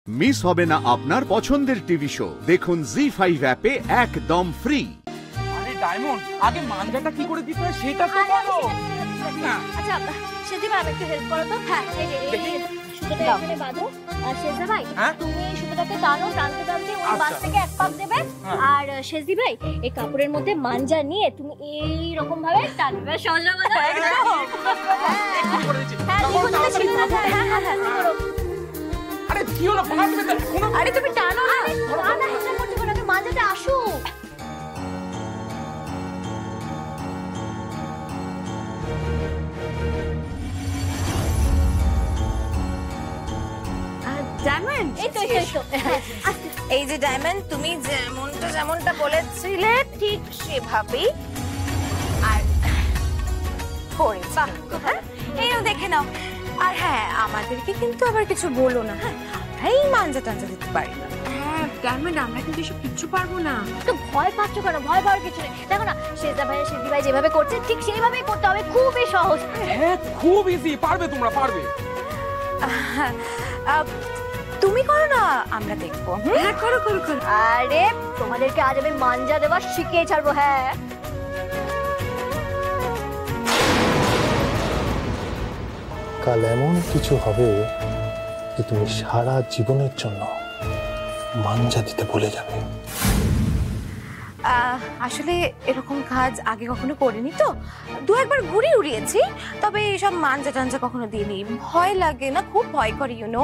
Miss হবে না আপনার পছন্দের টিভি শো। দেখুন জি5 অ্যাপে একদম ফ্রি। আরে ডায়মন্ড, আগে মানজাটা কি করে দিতে হয় সেটা তো বলো। আচ্ছা সেজি ভাই একটু হেল্প করো তো। হ্যাঁ এই সুতোটা এখানে বাঁধো। আর সেজি ভাই তুমি সুতোটাকে টানো, টানতে টানতে ওই বাস থেকে এক পাক দেবে। আর সেজি ভাই এই কাপড়ের মধ্যে মানজা নিয়ে তুমি এই রকম ভাবে টানবে। সহজ হবে না? একটু করে দিচ্ছি। হ্যাঁ আরে কি হলো? আরে তুমি টানো না। না হেল্প করতে পারো, আমি মানজাটা আসুক। ডায়মন্ড, এই যে ডায়মন্ড, তুমি যেমনটা বলেছিলে ঠিক সেভাবেই আর করে এইও দেখে নাও। আর হ্যাঁ, আমাদেরকে কিন্তু আবার কিছু বলো না, হ্যাঁ? আমরাই মানজা টানজা দিতে পারি না। হ্যাঁ ডায়মন্ড, আমরা কিন্তু এসব কিচ্ছু পারবো না। তো ভয় পাচ্ছ কেন? ভয় পাওয়ার কিছু নেই। দেখো না সেজা ভাই সেজি ভাই যেভাবে করছে ঠিক সেইভাবেই করতে হবে। খুবই সহজ। হ্যাঁ খুব ইজি, পারবে, তোমরা পারবে। তুমি করো না, আমরা দেখবো। হ্যাঁ করো করো করো। আরে তোমাদেরকে আজ আমি মানজা দেওয়া শিখিয়ে ছাড়বো। হ্যাঁ কাল এমন কিছু হবে যে তুমি সারা জীবনের জন্য মানজা দিতে ভুলে যাবে। আসলে এরকম কাজ আগে কখনো করিনি, তো দু একবার ঘুরে উড়িয়েছি, তবে এইসব মানজা টানজা কখনো দিইনি। ভয় লাগে না, খুব ভয় করে, ইউনো।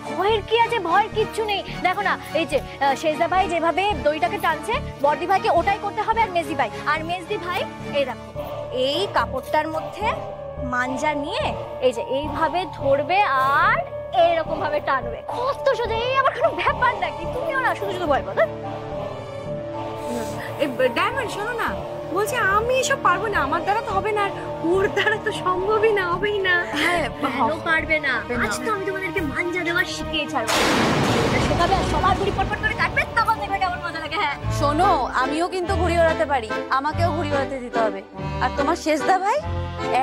ভয়ের কি আছে? ভয়ের কিচ্ছু নেই। দেখো না এই যে সেজা ভাই যেভাবে দড়িটাকে টানছে, বর্দি ভাইকে ওটাই করতে হবে। আর মেজদি ভাই, এই দেখো এই কাপড়টার মধ্যে মানজা নিয়ে এই যে এইভাবে ধরবে আর এইরকম ভাবে টানবে। কত সোজা! এই আবার কোনো ব্যাপার নাকি? তুমিও না শুধু শুধু ভয় পাও। ডায়মন্ড শোনো না, বলছি আমি এসব পারবো না, আমার দ্বারা তো হবে না, আর ওর দ্বারা তো সম্ভবই না, হবেই না। হ্যাঁ কেন পারবে না? আজ তো আমি তোমাদেরকে মানজা দেওয়া শিখিয়ে ছাড়বো। সেভাবে সবার ঘুড়ি পটপট করে কাটবে, তখন দেখবে কেমন মজা লাগে। হ্যাঁ শোনো, আমিও কিন্তু ঘুড়ি ওড়াতে পারি, আমাকেও ঘুড়ি ওড়াতে দিতে হবে। আর তোমার শেষদা ভাই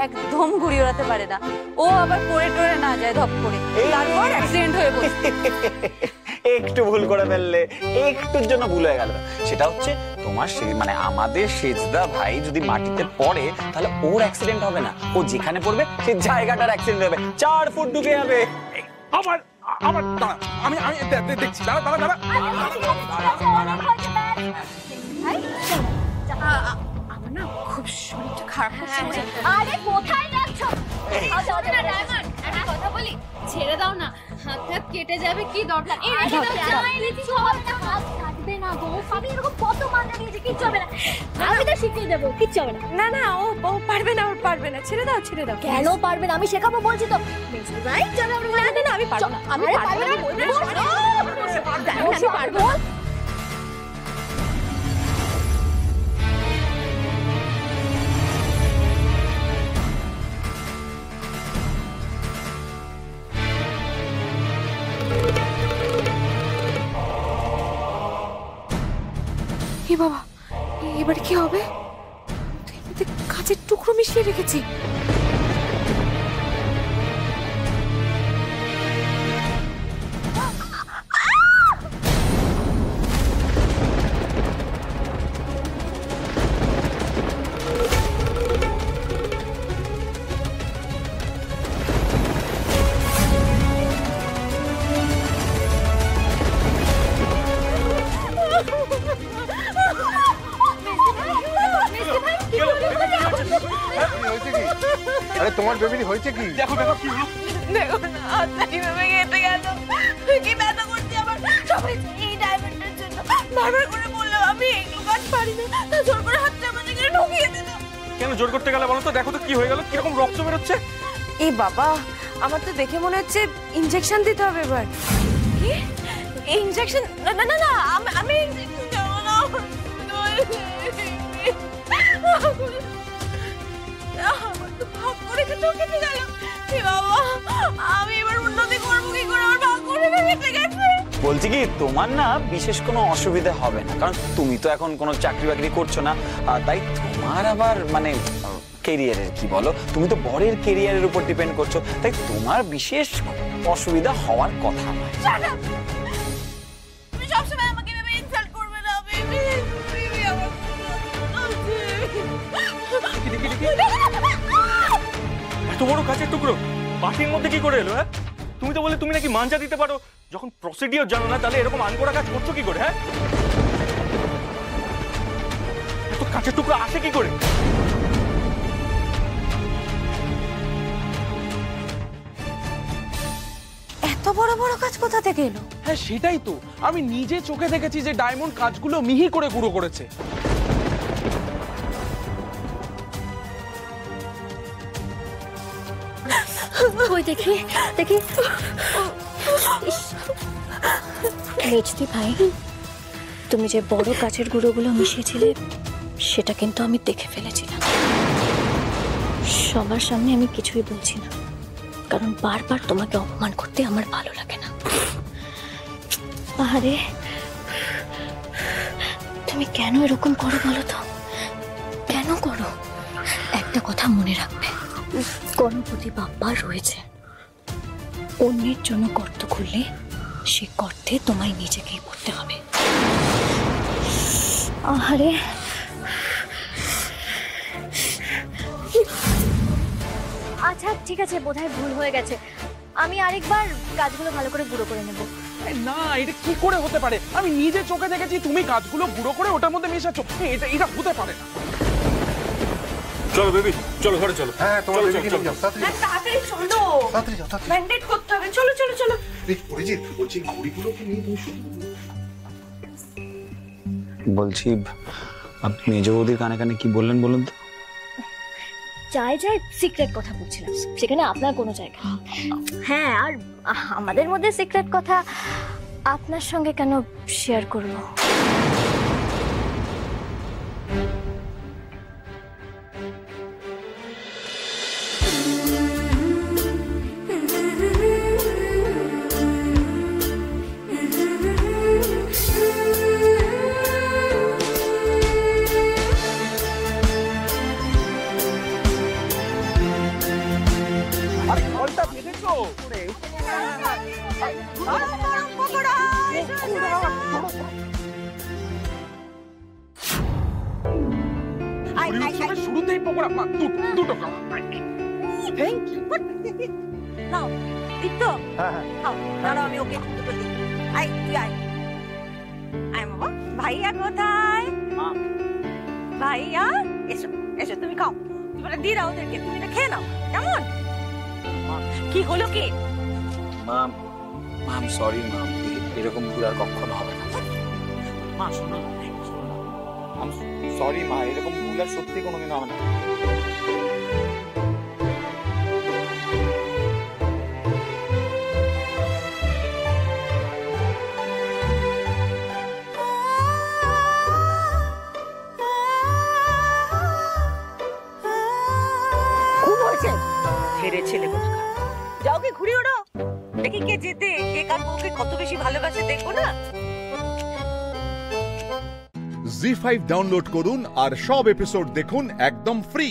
একদম ঘুড়ি ওড়াতে পারে না, ও আবার পড়ে টরে না যায় ধপ করে, তারপর অ্যাক্সিডেন্ট হয়ে বসে। একটু ভুল করে ফেললে, একটুর জন্য ভুল হয়ে গেল। সেটা হচ্ছে তোমার মানে আমাদের সেজদা ভাই যদি মাটিতে পড়ে তাহলে ওর অ্যাক্সিডেন্ট হবে না, ও যেখানে পড়বে সেই জায়গাটার অ্যাক্সিডেন্ট হবে, 4 ফুট ডুবে যাবে। আবার আবার আমি দেখছি। দাঁড়া দাঁড়া দাঁড়া। আমার না খুব শরীরটা খারাপ হচ্ছে। আরে কোথায় যাচ্ছ? কথা বলি, ছেড়ে দাও না, হাত হাত কেটে যাবে, কি দরকার? এই রেখে দাও, হাত কাটবে না গো। আমি এরকম কত মানজা দিয়েছি, কিচ্ছু হবে না। আমি তো শিখিয়ে দেবো, কিচ্ছু হবে না। না না, ও পারবে না, ওর পারবে না, ছেড়ে দাও ছেড়ে দাও। কেন পারবে না? আমি শেখাবো বলছি তো। ভাই চলো আমরা। না না না, আমি পারবো না, আমি পারবো না, বসে পারবো। এ বাবা, এবারে কি হবে? কাঁচের টুকরো মিশিয়ে রেখেছি। আরে তোমার বেবি হয়েছে কি? দেখো দেখো কি হলো। দেখো না, হাতটা কিভাবে কেটে গেল, কি ব্যথা করছে আমার। সবাই এই ডায়মন্ডের জন্য বারবার করে বললাম আমি এগুলো কাজ পারি না, তা জোর করে হাতটা আমাদের এখানে ঢুকিয়ে দিল। কেন জোর করতে গেলে বলো তো? দেখো তো কি হয়ে গেল, কিরকম রক্ত বেরোচ্ছে। এই বাবা, আমার তো দেখে মনে হচ্ছে ইনজেকশন দিতে হবে এবার। কি ইনজেকশন? না না না, আমি ইনজেকশন দেব না। আমার তো ভাগ করে কেটে গেল। এ বাবা, আমি এবার উন্নতি করবো কি করে? আমার ভাগ করে কেটে গেছে। বলছি কি, তোমার না বিশেষ কোনো অসুবিধা হবে না, কারণ তুমি তো এখন কোনো চাকরি বাকরি করছো না, তাই তোমার আবার মানে ক্যারিয়ারের কি বলো, তুমি তো বরের ক্যারিয়ারের উপর ডিপেন্ড করছো, তাই তোমার বিশেষ অসুবিধা হওয়ার কথা নয়। বড় কাচের টুকরো বাটির মধ্যে কি করে এলো? হ্যাঁ, তুমি তো বলে তুমি নাকি মাঞ্জা দিতে পারো, যখন প্রসিডিওর জানো না তাহলে এরকম আনকোড়া কাজ করছো কি করে? হ্যাঁ, এত কাচের টুকরো আসে কি করে? এত বড় বড় কাজ কোথা থেকে এলো? হ্যাঁ সেটাই তো, আমি নিজে চোখে দেখেছি যে ডায়মন্ড কাজগুলো মিহি করে গুঁড়ো করেছে। ওই দেখি দেখি। মেজদি ভাই, তুমি যে বড় কাচের গুঁড়োগুলো মিশিয়েছিলে সেটা কিন্তু আমি দেখে ফেলেছিলাম। সবার সামনে আমি কিছুই বলছি না, কারণ বারবার তোমাকে অপমান করতে আমার ভালো লাগে না। আরে তুমি কেন এরকম করো বলো তো? কেন করো? একটা কথা মনে রাখবে, গণপতি বাপ্পা রয়েছে। অন্যের জন্য গর্ত খুললে সে গর্তে তোমায় নিজেকেই পড়তে হবে। আরে আচ্ছা ঠিক আছে, বোধহয় ভুল হয়ে গেছে। আমি আরেকবার কাজগুলো ভালো করে গুঁড়ো করে নেব। না, এটা কি করে হতে পারে? আমি নিজে চোখে দেখেছি তুমি কাজগুলো গুঁড়ো করে ওটার মধ্যে মেশাচ্ছ। এটা হতে পারে না। চলো বেবি, চলো ঘরে চলো। হ্যাঁ, তোমার বেবিকে নিয়ে যাও, তাড়াতাড়ি তাড়াতাড়ি চলো, তাড়াতাড়ি যাও, তাড়াতাড়ি। ম্যান্ডেট করতে হবে। চলো চলো চলো। এই অরিজিৎ, বলছি ঘড়িগুলোকে নিয়ে তুমি শুধু বলছি, আপনি মেজ বৌদির কানে কানে কি বললেন বলুন তো? যাই সিক্রেট কথা বলছিলাম, সেখানে আপনার কোনো জায়গা নেই। হ্যাঁ, আর আমাদের মধ্যে সিক্রেট কথা আপনার সঙ্গে কেন শেয়ার করব? আরে ফলটা ভেজেছো? শুরুতেই পকোড়া, দুটো খাও। Thank you. নাও দিত। খাও, দাঁড়াও আমি ওকে দুটো দিই। আয় তুই আয়। আয় বাবা। ভাইয়া কোথায়? ভাইয়া এসো এসো, তুমি খাও। তুমি দিয়ে দাও ওদেরকে, তুমি এটা খেয়ে নাও। কেমন? কি হলো কি? মাম সরি মাম, এরকম ভুল আর কখনো হবে না। মা শোনো, সরি মা, এরকম ভুল আর সত্যি কোনোদিন হবে না। খুব হয়েছে ছেড়ে ছেলে কোথাকার। যাও কে ঘুরে ওড়ো, দেখি কে যেতে, কে কার বউকে কত বেশি ভালোবাসে দেখবো না। জি5 ডাউনলোড করুন আর সব এপিসোড দেখুন একদম ফ্রি।